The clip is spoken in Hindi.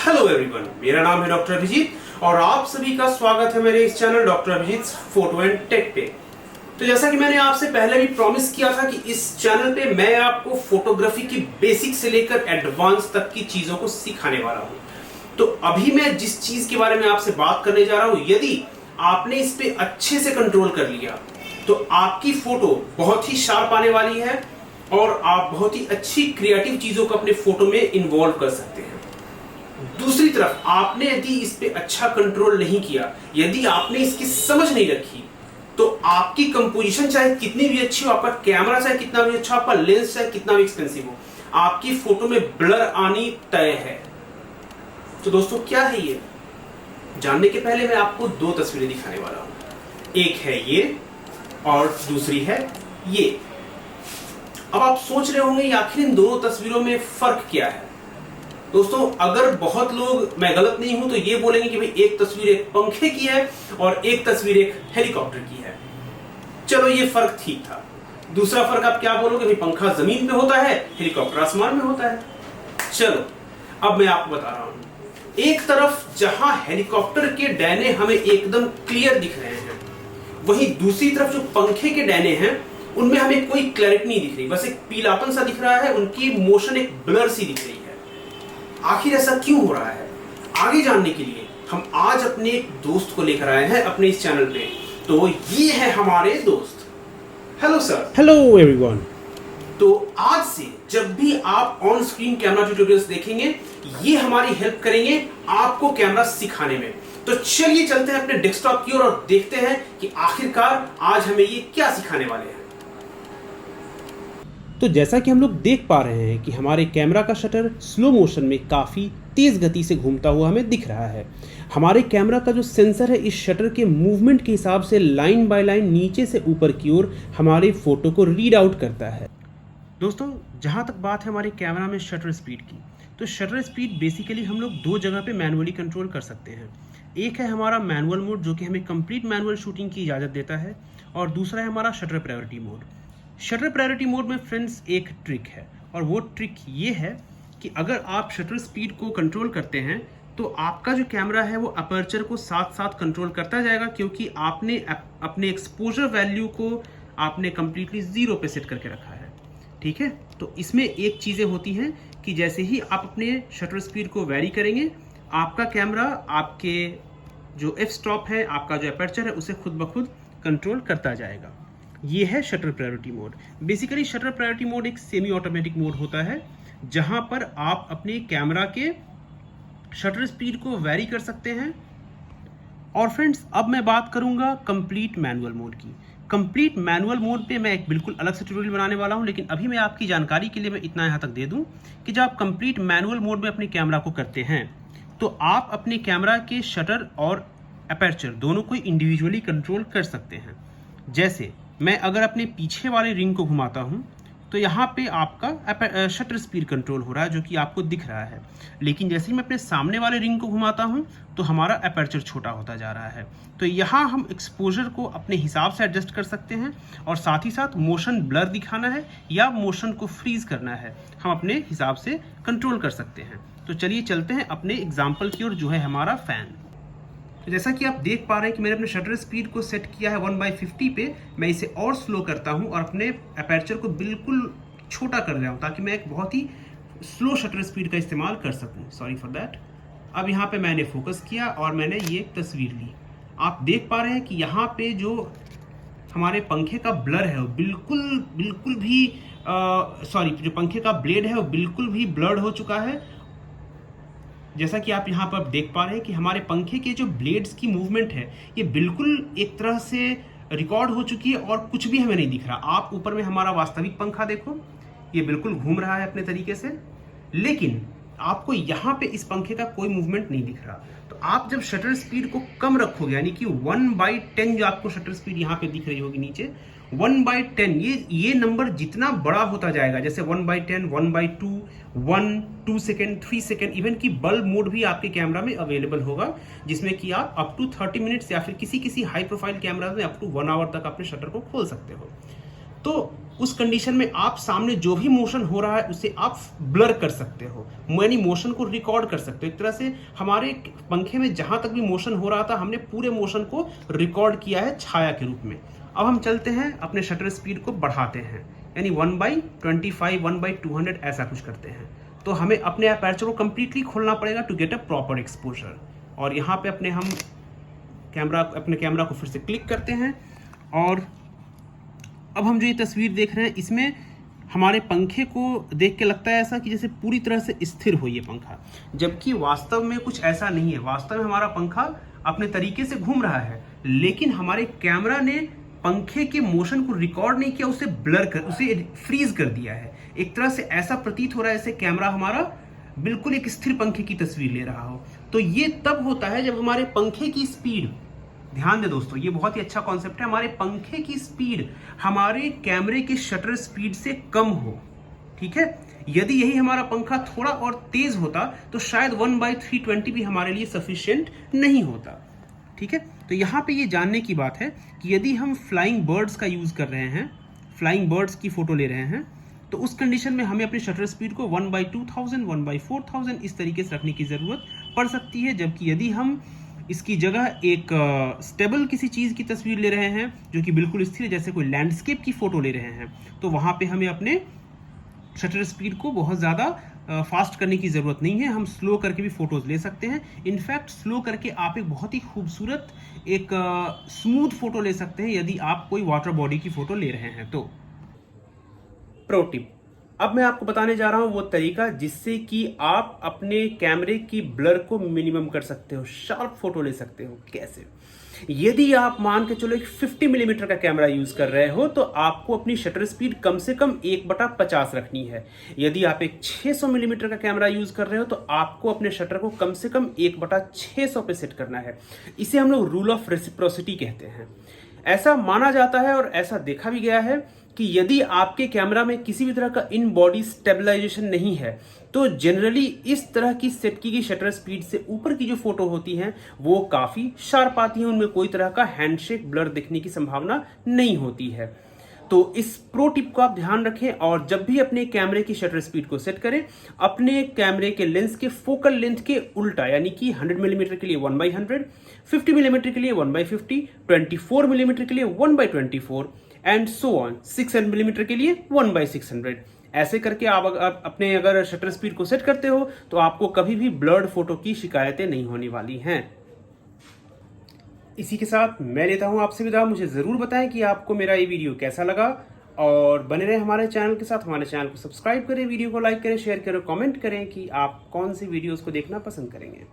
हेलो एवरीवन, मेरा नाम है डॉक्टर अभिजीत और आप सभी का स्वागत है मेरे इस channel doctor Abhijeet photo and tech पे। तो जैसा कि मैंने आपसे पहले भी प्रॉमिस किया था कि इस चैनल पे मैं आपको फोटोग्राफी की बेसिक से लेकर एडवांस तक की चीजों को सिखाने वाला हूं। तो अभी मैं जिस चीज के बारे में आपसे बात करने जा रहा हूं, यदि आपने इस पे अच्छे से कंट्रोल कर लिया तो आपकी फोटो बहुत ही शार्प आने वाली है और आप बहुत ही अच्छी क्रिएटिव चीजों को अपने फोटो में इन्वॉल्व कर सकते हैं। दूसरी तरफ आपने यदि इस पे अच्छा कंट्रोल नहीं किया, यदि आपने इसकी समझ नहीं रखी, तो आपकी कंपोजिशन चाहे कितनी भी अच्छी हो, आपका कैमरा चाहे कितना भी अच्छा, आपका लेंस चाहे कितना भी एक्सपेंसिव हो, आपकी फोटो में ब्लर आनी तय है। तो दोस्तों क्या है ये, जानने के पहले मैं आपको दो तस्वीरें दिखाने वाला हूं। एक है ये और दूसरी है ये। अब आप सोच रहे होंगे आखिर इन दोनों तस्वीरों में फर्क क्या है। दोस्तों अगर बहुत लोग, मैं गलत नहीं हूं, तो ये बोलेंगे कि भाई एक तस्वीर एक पंखे की है और एक तस्वीर एक हेलीकॉप्टर की है। चलो ये फर्क ठीक था। दूसरा फर्क आप क्या बोलोगे, भाई पंखा जमीन पे होता है, हेलीकॉप्टर आसमान में होता है। चलो अब मैं आपको बता रहा हूं। एक तरफ जहां हेलीकॉप्टर के डैने हमें एकदम क्लियर दिख रहे हैं, वहीं दूसरी तरफ जो पंखे के डैने हैं उनमें हमें कोई क्लैरिटी नहीं दिख रही, बस एक पीलापन सा दिख रहा है, उनकी मोशन एक ब्लर सी दिख रही है। आखिर ऐसा क्यों हो रहा है, आगे जानने के लिए हम आज अपने एक दोस्त को लेकर आए हैं अपने इस चैनल पे। तो ये है हमारे दोस्त। Hello sir. Hello everyone. तो आज से जब भी आप ऑन स्क्रीन कैमरा ट्यूटोरियल्स देखेंगे, ये हमारी हेल्प करेंगे आपको कैमरा सिखाने में। तो चलिए चलते हैं अपने डेस्कटॉप की ओर और देखते हैं कि आखिरकार आज हमें ये क्या सिखाने वाले हैं। तो जैसा कि हम लोग देख पा रहे हैं कि हमारे कैमरा का शटर स्लो मोशन में काफ़ी तेज़ गति से घूमता हुआ हमें दिख रहा है। हमारे कैमरा का जो सेंसर है इस शटर के मूवमेंट के हिसाब से लाइन बाय लाइन नीचे से ऊपर की ओर हमारी फ़ोटो को रीड आउट करता है। दोस्तों जहाँ तक बात है हमारे कैमरा में शटर स्पीड की, तो शटर स्पीड बेसिकली हम लोग दो जगह पे मैनुअली कंट्रोल कर सकते हैं। एक है हमारा मैनुअल मोड जो कि हमें कंप्लीट मैनुअल शूटिंग की इजाज़त देता है, और दूसरा है हमारा shutter priority mode. Shutter priority mode में फ्रेंड्स एक ट्रिक है, और वो ट्रिक ये है कि अगर आप शटर स्पीड को कंट्रोल करते हैं तो आपका जो कैमरा है वो अपर्चर को साथ साथ कंट्रोल करता जाएगा, क्योंकि आपने अपने एक्सपोजर वैल्यू को आपने कंप्लीटली ज़ीरो पे सेट करके रखा है। ठीक है, तो इसमें एक चीज़ें होती हैं कि जैसे ही आप अपने शटर स्पीड को वेरी करेंगे, आपका कैमरा आपके जो एफ स्टॉप है, आपका जो अपर्चर है, उसे खुद ब खुद कंट्रोल करता जाएगा। ये है shutter priority mode. Basically shutter priority mode एक सेमी ऑटोमेटिक मोड होता है जहां पर आप अपने कैमरा के शटर स्पीड को वेरी कर सकते हैं। और फ्रेंड्स अब मैं बात करूंगा कंप्लीट मैनुअल मोड की। कंप्लीट मैनुअल मोड पे मैं एक बिल्कुल अलग से ट्यूटोरियल बनाने वाला हूं, लेकिन अभी मैं आपकी जानकारी के लिए मैं इतना यहाँ तक दे दूं कि जब आप कंप्लीट मैनुअल मोड में अपने कैमरा को करते हैं तो आप अपने कैमरा के शटर और अपर्चर दोनों को इंडिविजुअली कंट्रोल कर सकते हैं। जैसे मैं अगर अपने पीछे वाले रिंग को घुमाता हूं तो यहाँ पे आपका शटर स्पीड कंट्रोल हो रहा है जो कि आपको दिख रहा है, लेकिन जैसे ही मैं अपने सामने वाले रिंग को घुमाता हूं तो हमारा अपर्चर छोटा होता जा रहा है। तो यहाँ हम एक्सपोजर को अपने हिसाब से एडजस्ट कर सकते हैं, और साथ ही साथ मोशन ब्लर दिखाना है या मोशन को फ्रीज करना है, हम अपने हिसाब से कंट्रोल कर सकते हैं। तो चलिए चलते हैं अपने एग्जाम्पल की ओर, जो है हमारा फैन। तो जैसा कि आप देख पा रहे हैं कि मैंने अपने शटर स्पीड को सेट किया है 1/50 पे। मैं इसे और स्लो करता हूं और अपने अपर्चर को बिल्कुल छोटा कर रहा हूं ताकि मैं एक बहुत ही स्लो शटर स्पीड का इस्तेमाल कर सकूं। Sorry for that. अब यहाँ पे मैंने फोकस किया और मैंने ये तस्वीर ली। आप देख पा रहे हैं कि यहाँ पे जो हमारे पंखे का ब्लर है वो बिल्कुल भी जो पंखे का ब्लेड है वो बिल्कुल भी ब्लर्ड हो चुका है। जैसा कि आप यहाँ पर देख पा रहे हैं कि हमारे पंखे के जो ब्लेड्स की मूवमेंट है ये बिल्कुल एक तरह से रिकॉर्ड हो चुकी है और कुछ भी हमें नहीं दिख रहा। आप ऊपर में हमारा वास्तविक पंखा देखो, ये बिल्कुल घूम रहा है अपने तरीके से, लेकिन आपको यहाँ पे इस पंखे का कोई मूवमेंट नहीं दिख रहा। तो आप जब शटर स्पीड को कम रखोगे, यानी कि 1/10 जो आपको शटर स्पीड यहाँ पे दिख रही होगी नीचे, 1/10, ये नंबर जितना बड़ा होता जाएगा, जैसे 1/10, 1/2, 1, 2 सेकेंड, 3 सेकेंड, इवन की बल्ब मोड भी आपके कैमरा में अवेलेबल होगा, जिसमें कि आप अप टू 30 मिनट्स या फिर किसी हाई प्रोफाइल कैमरा में अप टू 1 आवर तक अपने शटर को खोल सकते हो। तो उस कंडीशन में आप सामने जो भी मोशन हो रहा है उसे आप ब्लर कर सकते हो, यानी मोशन को रिकॉर्ड कर सकते हो। एक तरह से हमारे पंखे में जहां तक भी मोशन हो रहा था हमने पूरे मोशन को रिकॉर्ड किया है छाया के रूप में। अब हम चलते हैं अपने शटर स्पीड को बढ़ाते हैं, यानी 1/25 1/200 ऐसा कुछ करते हैं। तो हमें अपने अपर्चर को कंप्लीटली खोलना पड़ेगा to get a proper exposure. और यहाँ पे अपने कैमरा को फिर से क्लिक करते हैं और अब हम जो ये तस्वीर देख रहे हैं इसमें हमारे पंखे को देख के लगता है ऐसा कि जैसे पूरी तरह से स्थिर हो ये पंखा, जबकि वास्तव में कुछ ऐसा नहीं है। वास्तव में हमारा पंखा अपने तरीके से घूम रहा है, लेकिन हमारे कैमरा ने पंखे के मोशन को रिकॉर्ड नहीं किया, उसे फ्रीज कर दिया है। एक तरह से ऐसा प्रतीत हो रहा है जैसे कैमरा हमारा बिल्कुल एक स्थिर पंखे की तस्वीर ले रहा हो। तो ये तब होता है जब हमारे पंखे की स्पीड, ध्यान दें दोस्तों, ये बहुत ही अच्छा कॉन्सेप्ट है, हमारे पंखे की स्पीड हमारे कैमरे के शटर स्पीड से कम हो। ठीक है, यदि यही हमारा पंखा थोड़ा और तेज होता तो शायद 1/320 भी हमारे लिए सफिशिएंट नहीं होता। ठीक है, तो यहाँ पे ये जानने की बात है कि यदि हम फ्लाइंग बर्ड्स का यूज कर रहे हैं, फ्लाइंग बर्ड्स की फोटो ले रहे हैं, तो उस कंडीशन में हमें अपने शटर स्पीड को 1/2000 1/4000 इस तरीके से रखने की जरूरत पड़ सकती है। जबकि यदि हम इसकी जगह एक स्टेबल किसी चीज़ की तस्वीर ले रहे हैं जो कि बिल्कुल स्थिर है, जैसे कोई लैंडस्केप की फोटो ले रहे हैं, तो वहाँ पे हमें अपने शटर स्पीड को बहुत ज़्यादा फास्ट करने की ज़रूरत नहीं है। हम स्लो करके भी फोटोज़ ले सकते हैं। इनफैक्ट स्लो करके आप एक बहुत ही खूबसूरत एक स्मूथ फोटो ले सकते हैं यदि आप कोई वाटर बॉडी की फ़ोटो ले रहे हैं तो। प्रो टिप, अब मैं आपको बताने जा रहा हूं वो तरीका जिससे कि आप अपने कैमरे की ब्लर को मिनिमम कर सकते हो, शार्प फोटो ले सकते हो। कैसे? यदि आप मान के चलो एक 50 मिलीमीटर का कैमरा यूज कर रहे हो तो आपको अपनी शटर स्पीड कम से कम 1/50 रखनी है। यदि आप एक 600 मिलीमीटर का कैमरा यूज कर रहे हो तो आपको अपने शटर को कम से कम 1/600 पे सेट करना है। इसे हम लोग रूल ऑफ रेसिप्रोसिटी कहते हैं। ऐसा माना जाता है और ऐसा देखा भी गया है कि यदि आपके कैमरा में किसी भी तरह का इन बॉडी स्टेबलाइजेशन नहीं है तो जनरली इस तरह की सेट की गई शटर स्पीड से ऊपर की जो फोटो होती हैं वो काफी शार्प आती हैं, उनमें कोई तरह का हैंडशेक ब्लर दिखने की संभावना नहीं होती है। तो इस प्रो टिप को आप ध्यान रखें और जब भी अपने कैमरे की शटर स्पीड को सेट करें, अपने कैमरे के लेंस के फोकल लेंथ के उल्टा, यानी कि 100 मिलीमीटर के लिए 1/100, 50 मिलीमीटर के लिए 1/50, 24 मिलीमीटर के लिए 1/24 एंड सो ऑन, 600 मिलीमीटर के लिए 1/600। ऐसे करके आप अपने अगर शटर स्पीड को सेट करते हो तो आपको कभी भी ब्लर्ड फोटो की शिकायतें नहीं होने वाली हैं। इसी के साथ मैं लेता हूं आपसे विदा। मुझे जरूर बताएं कि आपको मेरा ये वीडियो कैसा लगा और बने रहे हमारे चैनल के साथ। हमारे चैनल को सब्सक्राइब करें, वीडियो को लाइक करें, शेयर करें, कमेंट करें कि आप कौन सी वीडियोस को देखना पसंद करेंगे।